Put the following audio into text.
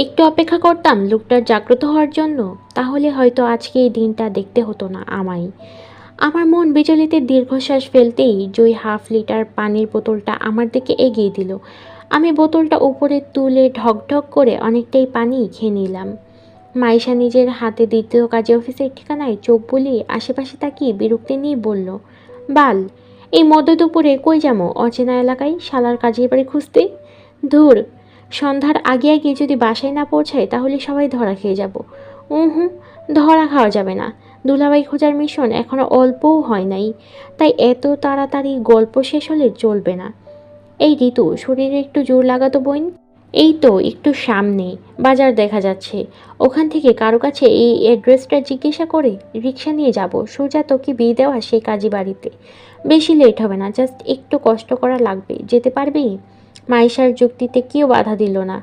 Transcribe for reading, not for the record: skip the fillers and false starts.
একটু অপেক্ষা করতাম লোকটার জাগ্রত হওয়ার জন্য, তাহলে হয়তো আজকে এই দিনটা দেখতে হতো না আমায়। আমার মন বিচলিতের দীর্ঘশ্বাস ফেলতেই জয় হাফ লিটার পানির বোতলটা আমার দিকে এগিয়ে দিল। আমি বোতলটা উপরে তুলে ঢকঢক করে অনেকটাই পানি খেয়ে নিলাম। মাইশা নিজের হাতে দ্বিতীয় কাজে অফিসের ঠিকানায় চোখ বুলিয়ে আশেপাশে তাকিয়ে বিরক্তি নিয়ে বলল, বাল, এই মধ্য দুপুরে কই যাবো অচেনা এলাকায় শালার কাজের বাড়ি খুঁজতে? ধুর, সন্ধ্যার আগে আগে যদি বাসায় না পৌঁছায় তাহলে সবাই ধরা খেয়ে যাব। হুম, ধরা খাওয়া যাবে না। দুলাভাই খোঁজার মিশন এখনো অল্পও হয় নাই, তাই এত তাড়াতাড়ি গল্প শেষ হলে চলবে না। এই ঋতু, শরীরে একটু জোর লাগাতো বোন। এই তো একটু সামনে বাজার দেখা যাচ্ছে, ওখান থেকে কারো কাছে এই অ্যাড্রেসটা জিজ্ঞাসা করে রিক্সা নিয়ে যাব সোজা তোকে বিয়ে দেওয়া সেই কাজী বাড়িতে। বেশি লেট হবে না, জাস্ট একটু কষ্ট করা লাগবে। যেতে পারবি? মাইশার যুক্তিতে কেউ বাধা দিল না।